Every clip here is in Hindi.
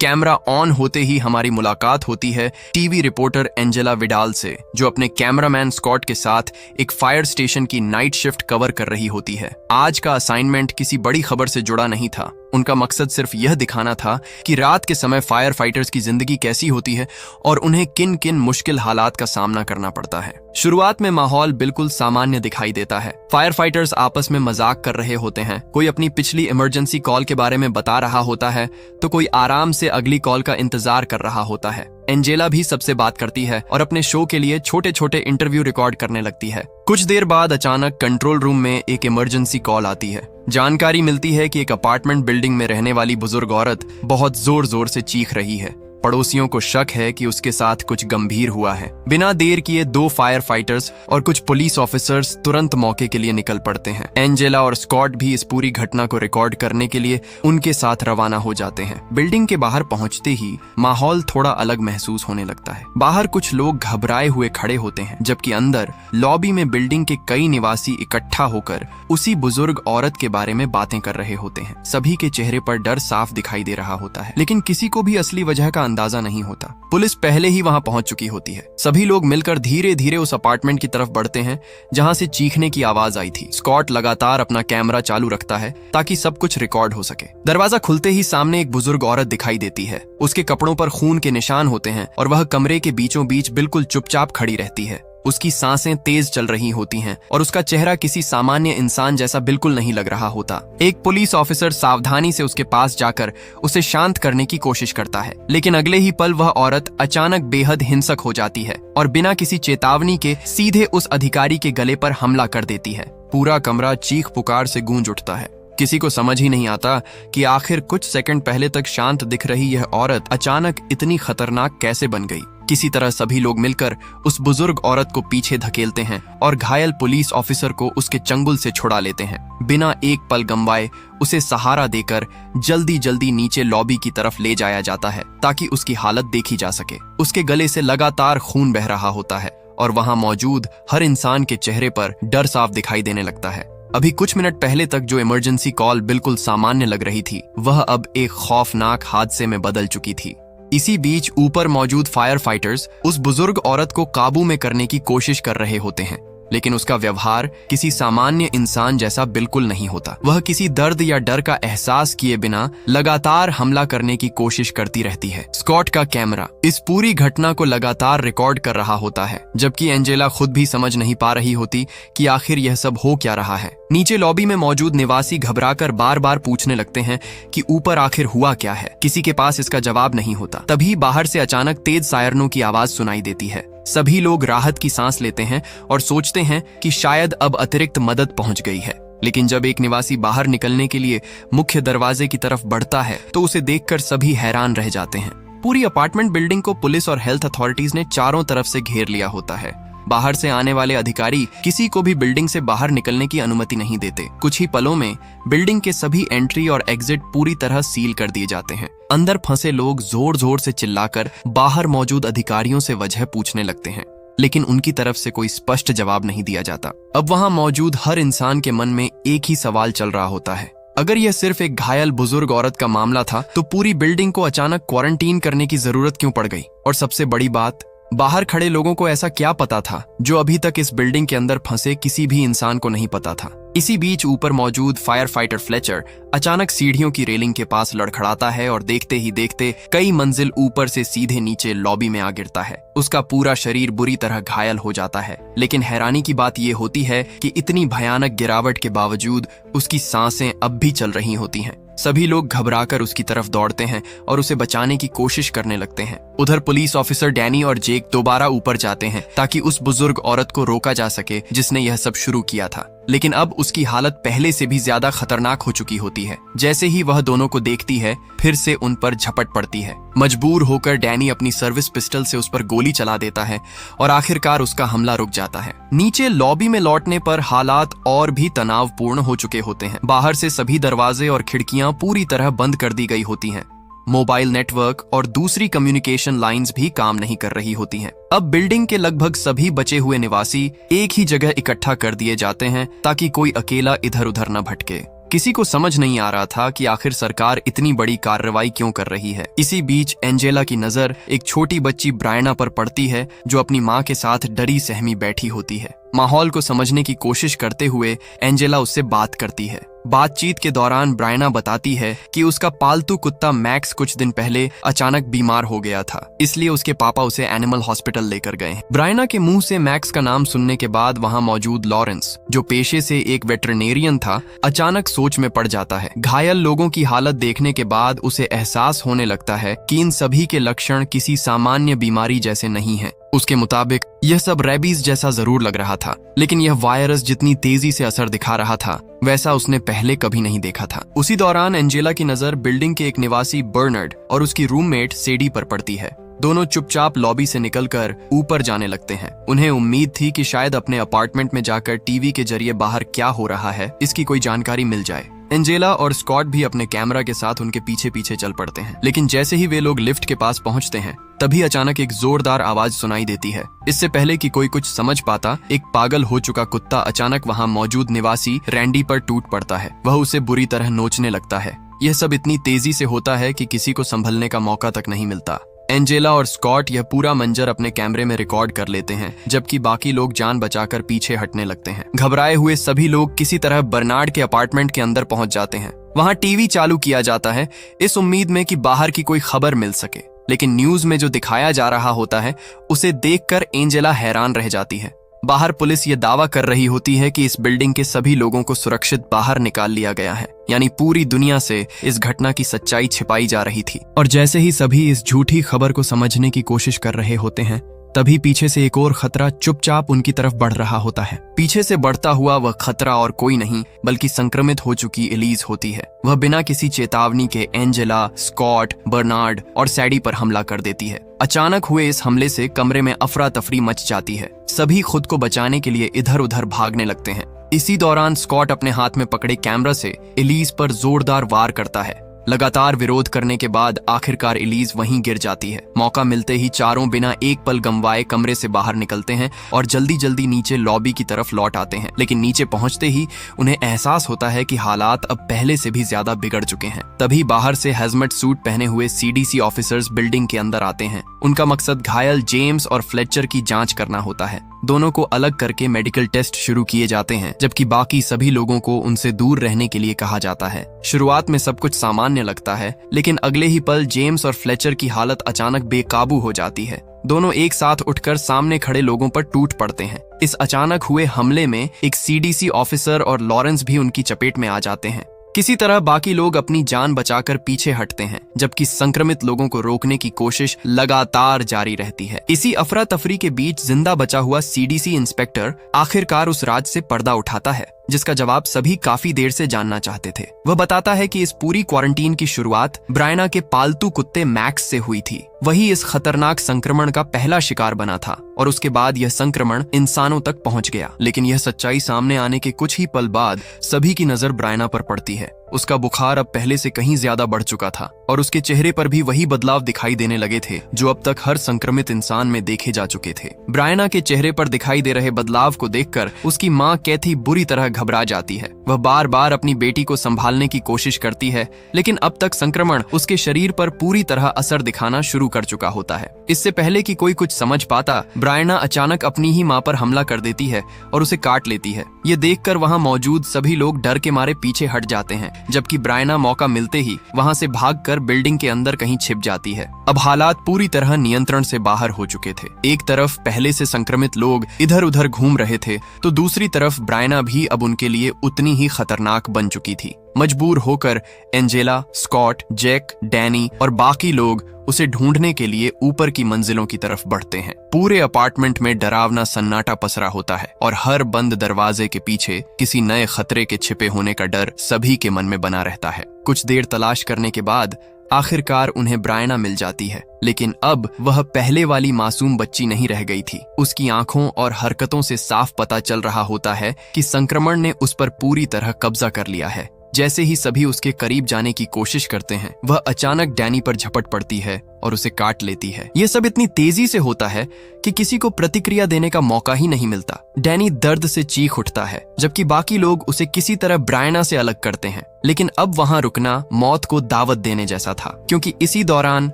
कैमरा ऑन होते ही हमारी मुलाकात होती है टीवी रिपोर्टर एंजेला विडाल से, जो अपने कैमरामैन स्कॉट के साथ एक फायर स्टेशन की नाइट शिफ्ट कवर कर रही होती है। आज का असाइनमेंट किसी बड़ी खबर से जुड़ा नहीं था। उनका मकसद सिर्फ यह दिखाना था कि रात के समय फायर फाइटर्स की जिंदगी कैसी होती है और उन्हें किन किन मुश्किल हालात का सामना करना पड़ता है। शुरुआत में माहौल बिल्कुल सामान्य दिखाई देता है। फायर फाइटर्स आपस में मजाक कर रहे होते हैं, कोई अपनी पिछली इमरजेंसी कॉल के बारे में बता रहा होता है तो कोई आराम से अगली कॉल का इंतजार कर रहा होता है। एंजेला भी सबसे बात करती है और अपने शो के लिए छोटे छोटे इंटरव्यू रिकॉर्ड करने लगती है। कुछ देर बाद अचानक कंट्रोल रूम में एक इमरजेंसी कॉल आती है। जानकारी मिलती है कि एक अपार्टमेंट बिल्डिंग में रहने वाली बुजुर्ग औरत बहुत जोर जोर से चीख रही है। पड़ोसियों को शक है कि उसके साथ कुछ गंभीर हुआ है। बिना देर किए 2 फायर फाइटर्स और कुछ पुलिस ऑफिसर्स तुरंत मौके के लिए निकल पड़ते हैं। एंजेला और स्कॉट भी इस पूरी घटना को रिकॉर्ड करने के लिए उनके साथ रवाना हो जाते हैं। बिल्डिंग के बाहर पहुंचते ही माहौल थोड़ा अलग महसूस होने लगता है। बाहर कुछ लोग घबराए हुए खड़े होते हैं, जबकि अंदर लॉबी में बिल्डिंग के कई निवासी इकट्ठा होकर उसी बुजुर्ग औरत के बारे में बातें कर रहे होते हैं। सभी के चेहरे पर डर साफ दिखाई दे रहा होता है, लेकिन किसी को भी असली वजह का अंदाजा नहीं होता। पुलिस पहले ही वहां पहुंच चुकी होती है। सभी लोग मिलकर धीरे धीरे उस अपार्टमेंट की तरफ बढ़ते हैं जहां से चीखने की आवाज आई थी। स्कॉट लगातार अपना कैमरा चालू रखता है ताकि सब कुछ रिकॉर्ड हो सके। दरवाजा खुलते ही सामने एक बुजुर्ग औरत दिखाई देती है। उसके कपड़ों पर खून के निशान होते हैं और वह कमरे के बीचों बीच बिल्कुल चुपचाप खड़ी रहती है। उसकी सांसें तेज चल रही होती हैं और उसका चेहरा किसी सामान्य इंसान जैसा बिल्कुल नहीं लग रहा होता। एक पुलिस ऑफिसर सावधानी से उसके पास जाकर उसे शांत करने की कोशिश करता है, लेकिन अगले ही पल वह औरत अचानक बेहद हिंसक हो जाती है और बिना किसी चेतावनी के सीधे उस अधिकारी के गले पर हमला कर देती है। पूरा कमरा चीख पुकार से गूंज उठता है। किसी को समझ ही नहीं आता कि आखिर कुछ सेकंड पहले तक शांत दिख रही यह औरत अचानक इतनी खतरनाक कैसे बन गई। किसी तरह सभी लोग मिलकर उस बुजुर्ग औरत को पीछे धकेलते हैं और घायल पुलिस ऑफिसर को उसके चंगुल से छुड़ा लेते हैं। बिना एक पल गंवाए उसे सहारा देकर जल्दी जल्दी नीचे लॉबी की तरफ ले जाया जाता है ताकि उसकी हालत देखी जा सके। उसके गले से लगातार खून बह रहा होता है और वहां मौजूद हर इंसान के चेहरे पर डर साफ दिखाई देने लगता है। अभी कुछ मिनट पहले तक जो इमरजेंसी कॉल बिल्कुल सामान्य लग रही थी, वह अब एक खौफनाक हादसे में बदल चुकी थी। इसी बीच ऊपर मौजूद फायर फाइटर्स उस बुजुर्ग औरत को काबू में करने की कोशिश कर रहे होते हैं, लेकिन उसका व्यवहार किसी सामान्य इंसान जैसा बिल्कुल नहीं होता। वह किसी दर्द या डर का एहसास किए बिना लगातार हमला करने की कोशिश करती रहती है। स्कॉट का कैमरा इस पूरी घटना को लगातार रिकॉर्ड कर रहा होता है, जबकि एंजेला खुद भी समझ नहीं पा रही होती कि आखिर यह सब हो क्या रहा है। नीचे लॉबी में मौजूद निवासी घबराकर बार बार पूछने लगते हैं कि ऊपर आखिर हुआ क्या है। किसी के पास इसका जवाब नहीं होता। तभी बाहर से अचानक तेज सायरनों की आवाज सुनाई देती है। सभी लोग राहत की सांस लेते हैं और सोचते हैं कि शायद अब अतिरिक्त मदद पहुंच गई है। लेकिन जब एक निवासी बाहर निकलने के लिए मुख्य दरवाजे की तरफ बढ़ता है तो उसे देखकर सभी हैरान रह जाते हैं। पूरी अपार्टमेंट बिल्डिंग को पुलिस और हेल्थ अथॉरिटीज ने चारों तरफ से घेर लिया होता है। बाहर से आने वाले अधिकारी किसी को भी बिल्डिंग से बाहर निकलने की अनुमति नहीं देते। कुछ ही पलों में बिल्डिंग के सभी एंट्री और एग्जिट पूरी तरह सील कर दिए जाते हैं। अंदर फंसे लोग जोर जोर से चिल्लाकर बाहर मौजूद अधिकारियों से वजह पूछने लगते हैं, लेकिन उनकी तरफ से कोई स्पष्ट जवाब नहीं दिया जाता। अब वहां मौजूद हर इंसान के मन में एक ही सवाल चल रहा होता है, अगर यह सिर्फ एक घायल बुजुर्ग औरत का मामला था तो पूरी बिल्डिंग को अचानक क्वारंटीन करने की जरूरत क्यों पड़ गई? और सबसे बड़ी बात, बाहर खड़े लोगों को ऐसा क्या पता था जो अभी तक इस बिल्डिंग के अंदर फंसे किसी भी इंसान को नहीं पता था? इसी बीच ऊपर मौजूद फायर फाइटर फ्लेचर अचानक सीढ़ियों की रेलिंग के पास लड़खड़ाता है और देखते ही देखते कई मंजिल ऊपर से सीधे नीचे लॉबी में आ गिरता है। उसका पूरा शरीर बुरी तरह घायल हो जाता है, लेकिन हैरानी की बात यह होती है कि इतनी भयानक गिरावट के बावजूद उसकी सांसें अब भी चल रही होती हैं। सभी लोग घबराकर उसकी तरफ दौड़ते हैं और उसे बचाने की कोशिश करने लगते हैं। उधर पुलिस ऑफिसर डैनी और जेक दोबारा ऊपर जाते हैं ताकि उस बुजुर्ग औरत को रोका जा सके जिसने यह सब शुरू किया था, लेकिन अब उसकी हालत पहले से भी ज्यादा खतरनाक हो चुकी होती है। जैसे ही वह दोनों को देखती है, फिर से उन पर झपट पड़ती है। मजबूर होकर डैनी अपनी सर्विस पिस्टल से उस पर गोली चला देता है और आखिरकार उसका हमला रुक जाता है। नीचे लॉबी में लौटने पर हालात और भी तनावपूर्ण हो चुके होते हैं। बाहर से सभी दरवाजे और खिड़कियां पूरी तरह बंद कर दी गई होती हैं। मोबाइल नेटवर्क और दूसरी कम्युनिकेशन लाइंस भी काम नहीं कर रही होती हैं। अब बिल्डिंग के लगभग सभी बचे हुए निवासी एक ही जगह इकट्ठा कर दिए जाते हैं ताकि कोई अकेला इधर उधर न भटके। किसी को समझ नहीं आ रहा था कि आखिर सरकार इतनी बड़ी कार्रवाई क्यों कर रही है। इसी बीच एंजेला की नजर एक छोटी बच्ची ब्रायना पर पड़ती है, जो अपनी माँ के साथ डरी सहमी बैठी होती है। माहौल को समझने की कोशिश करते हुए एंजेला उससे बात करती है। बातचीत के दौरान ब्रायना बताती है कि उसका पालतू कुत्ता मैक्स कुछ दिन पहले अचानक बीमार हो गया था, इसलिए उसके पापा उसे एनिमल हॉस्पिटल लेकर गए। ब्रायना के मुंह से मैक्स का नाम सुनने के बाद वहां मौजूद लॉरेंस, जो पेशे से एक वेटरनेरियन था, अचानक सोच में पड़ जाता है। घायल लोगों की हालत देखने के बाद उसे एहसास होने लगता है कि इन सभी के लक्षण किसी सामान्य बीमारी जैसे नहीं हैं। उसके मुताबिक यह सब रेबीज जैसा जरूर लग रहा था, लेकिन यह वायरस जितनी तेजी से असर दिखा रहा था वैसा उसने पहले कभी नहीं देखा था। उसी दौरान एंजेला की नजर बिल्डिंग के एक निवासी बर्नार्ड और उसकी रूममेट सेडी पर पड़ती है। दोनों चुपचाप लॉबी से निकलकर ऊपर जाने लगते हैं। उन्हें उम्मीद थी कि शायद अपने अपार्टमेंट में जाकर टीवी के जरिए बाहर क्या हो रहा है इसकी कोई जानकारी मिल जाए। एंजेला और स्कॉट भी अपने कैमरा के साथ उनके पीछे पीछे चल पड़ते हैं, लेकिन जैसे ही वे लोग लिफ्ट के पास पहुंचते हैं तभी अचानक एक जोरदार आवाज सुनाई देती है। इससे पहले कि कोई कुछ समझ पाता, एक पागल हो चुका कुत्ता अचानक वहां मौजूद निवासी रैंडी पर टूट पड़ता है। वह उसे बुरी तरह नोचने लगता है। यह सब इतनी तेजी से होता है कि किसी को संभलने का मौका तक नहीं मिलता। एंजेला और स्कॉट यह पूरा मंजर अपने कैमरे में रिकॉर्ड कर लेते हैं, जबकि बाकी लोग जान बचाकर पीछे हटने लगते हैं। घबराए हुए सभी लोग किसी तरह बर्नार्ड के अपार्टमेंट के अंदर पहुंच जाते हैं। वहां टीवी चालू किया जाता है, इस उम्मीद में कि बाहर की कोई खबर मिल सके, लेकिन न्यूज में जो दिखाया जा रहा होता है उसे देखकर एंजेला हैरान रह जाती है। बाहर पुलिस ये दावा कर रही होती है कि इस बिल्डिंग के सभी लोगों को सुरक्षित बाहर निकाल लिया गया है, यानी पूरी दुनिया से इस घटना की सच्चाई छिपाई जा रही थी। और जैसे ही सभी इस झूठी खबर को समझने की कोशिश कर रहे होते हैं, तभी पीछे से एक और खतरा चुपचाप उनकी तरफ बढ़ रहा होता है। पीछे से बढ़ता हुआ वह खतरा और कोई नहीं बल्कि संक्रमित हो चुकी एलिज होती है। वह बिना किसी चेतावनी के एंजेला, स्कॉट, बर्नार्ड और सैडी पर हमला कर देती है। अचानक हुए इस हमले से कमरे में अफरा तफरी मच जाती है। सभी खुद को बचाने के लिए इधर उधर भागने लगते हैं। इसी दौरान स्कॉट अपने हाथ में पकड़े कैमरा से एलिज पर जोरदार वार करता है। लगातार विरोध करने के बाद आखिरकार एलिज वहीं गिर जाती है। मौका मिलते ही चारों बिना एक पल गंवाए कमरे से बाहर निकलते हैं और जल्दी जल्दी नीचे लॉबी की तरफ लौट आते हैं, लेकिन नीचे पहुंचते ही उन्हें एहसास होता है कि हालात अब पहले से भी ज्यादा बिगड़ चुके हैं। तभी बाहर से हेजमेट सूट पहने हुए सीडीसी ऑफिसर्स बिल्डिंग के अंदर आते हैं। उनका मकसद घायल जेम्स और फ्लेचर की जांच करना होता है। दोनों को अलग करके मेडिकल टेस्ट शुरू किए जाते हैं, जबकि बाकी सभी लोगों को उनसे दूर रहने के लिए कहा जाता है। शुरुआत में सब कुछ सामान्य लगता है, लेकिन अगले ही पल जेम्स और फ्लेचर की हालत अचानक बेकाबू हो जाती है। दोनों एक साथ उठकर सामने खड़े लोगों पर टूट पड़ते हैं। इस अचानक हुए हमले में एक सीडीसी ऑफिसर और लॉरेंस भी उनकी चपेट में आ जाते हैं। किसी तरह बाकी लोग अपनी जान बचाकर पीछे हटते हैं, जबकि संक्रमित लोगों को रोकने की कोशिश लगातार जारी रहती है। इसी अफरा तफरी के बीच जिंदा बचा हुआ सीडीसी इंस्पेक्टर आखिरकार उस राज से पर्दा उठाता है, जिसका जवाब सभी काफी देर से जानना चाहते थे। वह बताता है कि इस पूरी क्वारंटीन की शुरुआत ब्रायना के पालतू कुत्ते मैक्स से हुई थी। वही इस खतरनाक संक्रमण का पहला शिकार बना था और उसके बाद यह संक्रमण इंसानों तक पहुंच गया। लेकिन यह सच्चाई सामने आने के कुछ ही पल बाद सभी की नजर ब्रायना पर पड़ती है। उसका बुखार अब पहले से कहीं ज्यादा बढ़ चुका था और उसके चेहरे पर भी वही बदलाव दिखाई देने लगे थे जो अब तक हर संक्रमित इंसान में देखे जा चुके थे। ब्रायना के चेहरे पर दिखाई दे रहे बदलाव को देखकर उसकी माँ कैथी बुरी तरह घबरा जाती है। वह बार बार अपनी बेटी को संभालने की कोशिश करती है, लेकिन अब तक संक्रमण उसके शरीर पर पूरी तरह असर दिखाना शुरू कर चुका होता है। इससे पहले कि कोई कुछ समझ पाता, ब्रायना अचानक अपनी ही माँ पर हमला कर देती है और उसे काट लेती है। ये देखकर वहाँ मौजूद सभी लोग डर के मारे पीछे हट जाते हैं, जबकि ब्रायना मौका मिलते ही वहाँ से भागकर बिल्डिंग के अंदर कहीं छिप जाती है। अब हालात पूरी तरह नियंत्रण से बाहर हो चुके थे। एक तरफ पहले से संक्रमित लोग इधर उधर घूम रहे थे, तो दूसरी तरफ ब्रायना भी अब उनके लिए उतनी ही खतरनाक बन चुकी थी। मजबूर होकर एंजेला, स्कॉट, जैक, डैनी और बाकी लोग उसे ढूंढने के लिए ऊपर की मंजिलों की तरफ बढ़ते हैं। पूरे अपार्टमेंट में डरावना सन्नाटा पसरा होता है और हर बंद दरवाजे के पीछे किसी नए खतरे के छिपे होने का डर सभी के मन में बना रहता है। कुछ देर तलाश करने के बाद आखिरकार उन्हें ब्रायना मिल जाती है, लेकिन अब वह पहले वाली मासूम बच्ची नहीं रह गई थी। उसकी आंखों और हरकतों से साफ पता चल रहा होता है कि संक्रमण ने उस पर पूरी तरह कब्जा कर लिया है। जैसे ही सभी उसके करीब जाने की कोशिश करते हैं, वह अचानक डैनी पर झपट पड़ती है और उसे काट लेती है। ये सब इतनी तेजी से होता है कि किसी को प्रतिक्रिया देने का मौका ही नहीं मिलता। डैनी दर्द से चीख उठता है, जबकि बाकी लोग उसे किसी तरह ब्रायना से अलग करते हैं। लेकिन अब वहां रुकना मौत को दावत देने जैसा था, क्योंकि इसी दौरान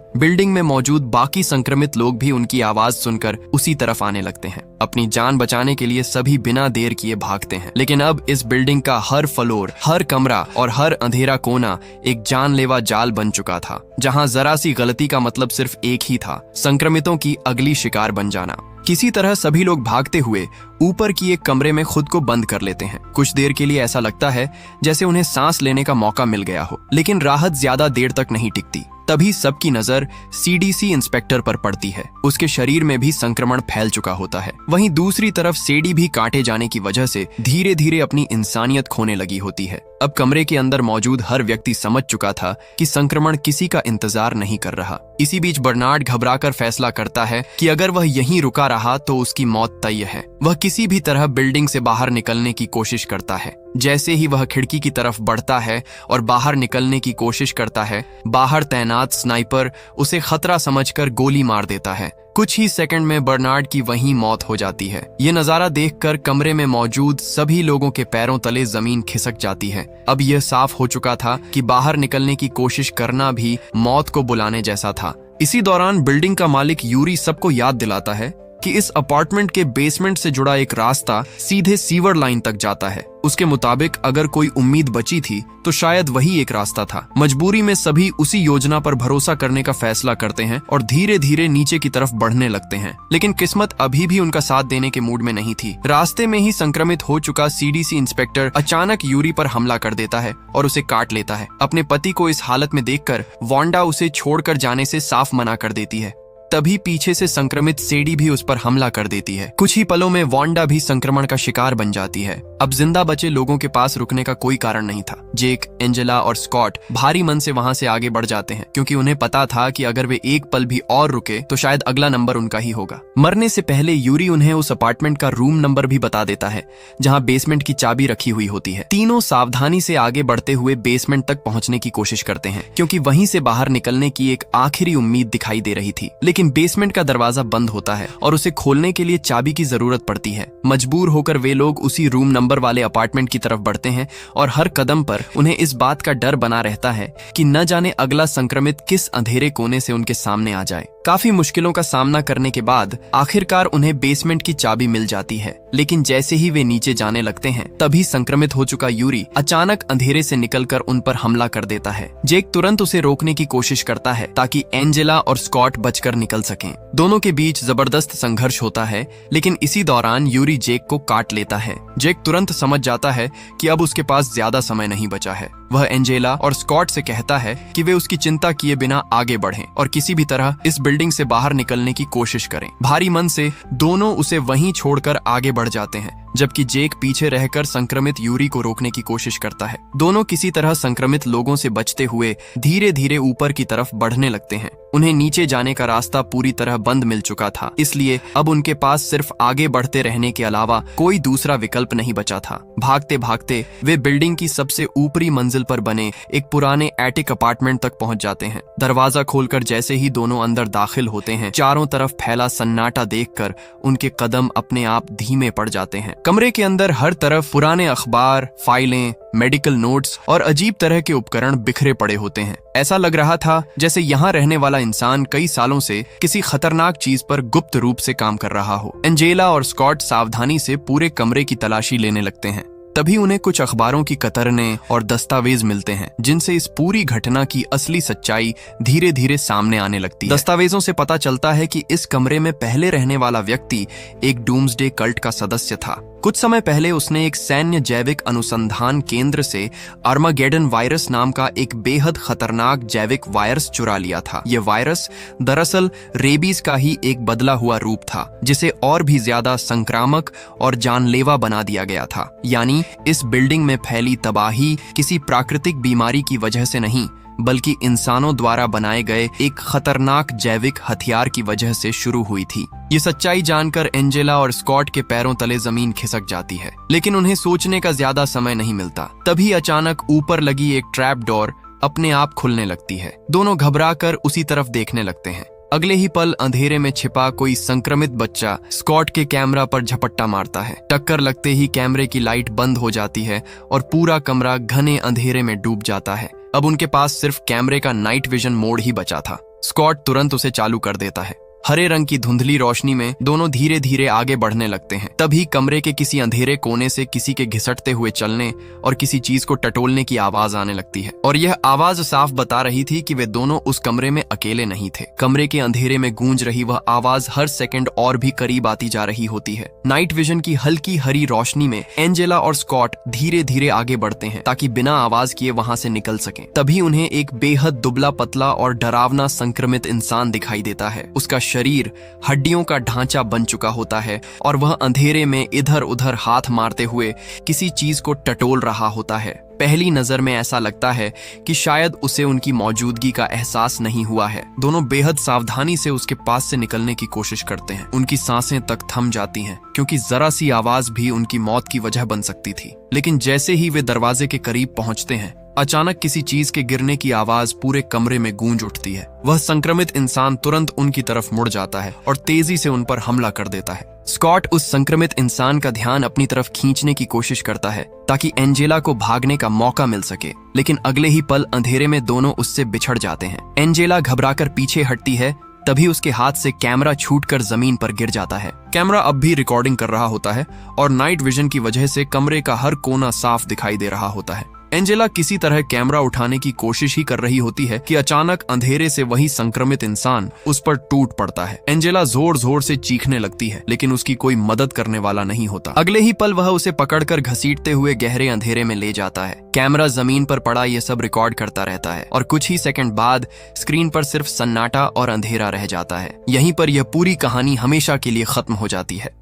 बिल्डिंग में मौजूद बाकी संक्रमित लोग भी उनकी आवाज सुनकर उसी तरफ आने लगते हैं। अपनी जान बचाने के लिए सभी बिना देर किए भागते हैं। लेकिन अब इस बिल्डिंग का हर फ्लोर, हर कमरा और हर अंधेरा कोना एक जानलेवा जाल बन चुका था, जहां जरा सी गलती का मतलब सिर्फ एक ही था, संक्रमितों की अगली शिकार बन जाना। किसी तरह सभी लोग भागते हुए ऊपर की एक कमरे में खुद को बंद कर लेते हैं। कुछ देर के लिए ऐसा लगता है जैसे उन्हें सांस लेने का मौका मिल गया हो, लेकिन राहत ज्यादा देर तक नहीं टिकती। तभी सबकी नजर सीडीसी इंस्पेक्टर पर पड़ती है। उसके शरीर में भी संक्रमण फैल चुका होता है। वहीं दूसरी तरफ सेडी भी काटे जाने की वजह से धीरे धीरे अपनी इंसानियत खोने लगी होती है। अब कमरे के अंदर मौजूद हर व्यक्ति समझ चुका था कि संक्रमण किसी का इंतजार नहीं कर रहा। इसी बीच बर्नार्ड घबराकर फैसला करता है कि अगर वह यहीं रुका रहा तो उसकी मौत तय है। वह किसी भी तरह बिल्डिंग से बाहर निकलने की कोशिश करता है। जैसे ही वह खिड़की की तरफ बढ़ता है और बाहर निकलने की कोशिश करता है, बाहर तैनात स्नाइपर उसे खतरा समझकर गोली मार देता है। कुछ ही सेकंड में बर्नार्ड की वहीं मौत हो जाती है। ये नजारा देखकर कमरे में मौजूद सभी लोगों के पैरों तले जमीन खिसक जाती है। अब यह साफ हो चुका था कि बाहर निकलने की कोशिश करना भी मौत को बुलाने जैसा था। इसी दौरान बिल्डिंग का मालिक यूरी सबको याद दिलाता है कि इस अपार्टमेंट के बेसमेंट से जुड़ा एक रास्ता सीधे सीवर लाइन तक जाता है। उसके मुताबिक अगर कोई उम्मीद बची थी तो शायद वही एक रास्ता था। मजबूरी में सभी उसी योजना पर भरोसा करने का फैसला करते हैं और धीरे धीरे नीचे की तरफ बढ़ने लगते हैं। लेकिन किस्मत अभी भी उनका साथ देने के मूड में नहीं थी। रास्ते में ही संक्रमित हो चुका सीडीसी इंस्पेक्टर अचानक यूरी पर हमला कर देता है और उसे काट लेता है। अपने पति को इस हालत में देखकर वांडा उसे छोड़कर जाने से साफ मना कर देती है। तभी पीछे से संक्रमित सेडी भी उस पर हमला कर देती है। कुछ ही पलों में वांडा भी संक्रमण का शिकार बन जाती है। अब जिंदा बचे लोगों के पास रुकने का कोई कारण नहीं था। जेक, एंजेला और स्कॉट भारी मन से वहां से आगे बढ़ जाते हैं, क्योंकि उन्हें पता था कि अगर वे एक पल भी और रुके तो शायद अगला नंबर उनका ही होगा। मरने से पहले यूरी उन्हें उस अपार्टमेंट का रूम नंबर भी बता देता है जहां बेसमेंट की चाबी रखी हुई होती है। तीनों सावधानी से आगे बढ़ते हुए बेसमेंट तक पहुंचने की कोशिश करते हैं, क्योंकि वहीं से बाहर निकलने की एक आखिरी उम्मीद दिखाई दे रही थी। लेकिन बेसमेंट का दरवाजा बंद होता है और उसे खोलने के लिए चाबी की जरूरत पड़ती है। मजबूर होकर वे लोग उसी रूम नंबर वाले अपार्टमेंट की तरफ बढ़ते हैं और हर कदम पर उन्हें इस बात का डर बना रहता है कि न जाने अगला संक्रमित किस अंधेरे कोने से उनके सामने आ जाए। काफी मुश्किलों का सामना करने के बाद आखिरकार उन्हें बेसमेंट की चाबी मिल जाती है। लेकिन जैसे ही वे नीचे जाने लगते हैं, तभी संक्रमित हो चुका यूरी अचानक अंधेरे से निकलकर उन पर हमला कर देता है। जेक तुरंत उसे रोकने की कोशिश करता है ताकि एंजेला और स्कॉट बचकर निकल सकें। दोनों के बीच जबरदस्त संघर्ष होता है, लेकिन इसी दौरान यूरी जेक को काट लेता है। जेक तुरंत समझ जाता है कि अब उसके पास ज्यादा समय नहीं बचा है। वह एंजेला और स्कॉट से कहता है कि वे उसकी चिंता किए बिना आगे बढ़ें और किसी भी तरह इस बिल्डिंग से बाहर निकलने की कोशिश करें। भारी मन से दोनों उसे वहीं छोड़कर आगे बढ़ जाते हैं, जबकि जेक पीछे रहकर संक्रमित यूरी को रोकने की कोशिश करता है। दोनों किसी तरह संक्रमित लोगों से बचते हुए धीरे धीरे ऊपर की तरफ बढ़ने लगते हैं। उन्हें नीचे जाने का रास्ता पूरी तरह बंद मिल चुका था, इसलिए अब उनके पास सिर्फ आगे बढ़ते रहने के अलावा कोई दूसरा विकल्प नहीं बचा था। भागते भागते वे बिल्डिंग की सबसे ऊपरी मंजिल पर बने एक पुराने एटिक अपार्टमेंट तक पहुंच जाते हैं। दरवाजा खोलकर जैसे ही दोनों अंदर दाखिल होते हैं, चारों तरफ फैला सन्नाटा देखकर उनके कदम अपने आप धीमे पड़ जाते हैं। कमरे के अंदर हर तरफ पुराने अखबार, फाइलें, मेडिकल नोट्स और अजीब तरह के उपकरण बिखरे पड़े होते हैं। ऐसा लग रहा था जैसे यहाँ रहने वाला इंसान कई सालों से किसी खतरनाक चीज पर गुप्त रूप से काम कर रहा हो। एंजेला और स्कॉट सावधानी से पूरे कमरे की तलाशी लेने लगते हैं। तभी उन्हें कुछ अखबारों की कतरने और दस्तावेज मिलते हैं, जिनसे इस पूरी घटना की असली सच्चाई धीरे धीरे सामने आने लगती है। दस्तावेजों से पता चलता है कि इस कमरे में पहले रहने वाला व्यक्ति एक डूम्सडे कल्ट का सदस्य था। कुछ समय पहले उसने एक सैन्य जैविक अनुसंधान केंद्र से आर्मागेडन वायरस नाम का एक बेहद खतरनाक जैविक वायरस चुरा लिया था। यह वायरस दरअसल रेबीज का ही एक बदला हुआ रूप था, जिसे और भी ज्यादा संक्रामक और जानलेवा बना दिया गया था। यानी इस बिल्डिंग में फैली तबाही किसी प्राकृतिक बीमारी की वजह से नहीं, बल्कि इंसानों द्वारा बनाए गए एक खतरनाक जैविक हथियार की वजह से शुरू हुई थी। ये सच्चाई जानकर एंजेला और स्कॉट के पैरों तले जमीन खिसक जाती है, लेकिन उन्हें सोचने का ज्यादा समय नहीं मिलता। तभी अचानक ऊपर लगी एक ट्रैप डोर अपने आप खुलने लगती है। दोनों घबराकर उसी तरफ देखने लगते हैं। अगले ही पल अंधेरे में छिपा कोई संक्रमित बच्चा स्कॉट के कैमरा पर झपट्टा मारता है। टक्कर लगते ही कैमरे की लाइट बंद हो जाती है और पूरा कमरा घने अंधेरे में डूब जाता है। अब उनके पास सिर्फ कैमरे का नाइट विजन मोड ही बचा था। स्कॉट तुरंत उसे चालू कर देता है। हरे रंग की धुंधली रोशनी में दोनों धीरे धीरे आगे बढ़ने लगते हैं। तभी कमरे के किसी अंधेरे कोने से किसी के घिसटते हुए चलने और किसी चीज को टटोलने की आवाज आने लगती है और यह आवाज साफ बता रही थी कि वे दोनों उस कमरे में अकेले नहीं थे। कमरे के अंधेरे में गूंज रही वह आवाज हर सेकंड और भी करीब आती जा रही होती है। नाइट विजन की हल्की हरी रोशनी में एंजेला और स्कॉट धीरे धीरे आगे बढ़ते हैं ताकि बिना आवाज किए वहां से निकल सकें। तभी उन्हें एक बेहद दुबला पतला और डरावना संक्रमित इंसान दिखाई देता है। उसका शरीर हड्डियों का ढांचा बन चुका होता है और वह अंधेरे में इधर उधर हाथ मारते हुए किसी चीज को टटोल रहा होता है। पहली नजर में ऐसा लगता है कि शायद उसे उनकी मौजूदगी का एहसास नहीं हुआ है। दोनों बेहद सावधानी से उसके पास से निकलने की कोशिश करते हैं। उनकी सांसें तक थम जाती हैं क्योंकि जरा सी आवाज भी उनकी मौत की वजह बन सकती थी। लेकिन जैसे ही वे दरवाजे के करीब पहुंचते हैं, अचानक किसी चीज के गिरने की आवाज पूरे कमरे में गूंज उठती है। वह संक्रमित इंसान तुरंत उनकी तरफ मुड़ जाता है और तेजी से उन पर हमला कर देता है। स्कॉट उस संक्रमित इंसान का ध्यान अपनी तरफ खींचने की कोशिश करता है ताकि एंजेला को भागने का मौका मिल सके, लेकिन अगले ही पल अंधेरे में दोनों उससे बिछड़ जाते हैं। एंजेला घबराकर पीछे हटती है, तभी उसके हाथ से कैमरा छूटकर जमीन पर गिर जाता है। कैमरा अब भी रिकॉर्डिंग कर रहा होता है और नाइट विजन की वजह से कमरे का हर कोना साफ दिखाई दे रहा होता है। एंजेला किसी तरह कैमरा उठाने की कोशिश ही कर रही होती है कि अचानक अंधेरे से वही संक्रमित इंसान उस पर टूट पड़ता है। एंजेला जोर जोर से चीखने लगती है, लेकिन उसकी कोई मदद करने वाला नहीं होता। अगले ही पल वह उसे पकड़कर घसीटते हुए गहरे अंधेरे में ले जाता है। कैमरा जमीन पर पड़ा ये सब रिकॉर्ड करता रहता है और कुछ ही सेकंड बाद स्क्रीन पर सिर्फ सन्नाटा और अंधेरा रह जाता है। यहीं पर यह पूरी कहानी हमेशा के लिए खत्म हो जाती है।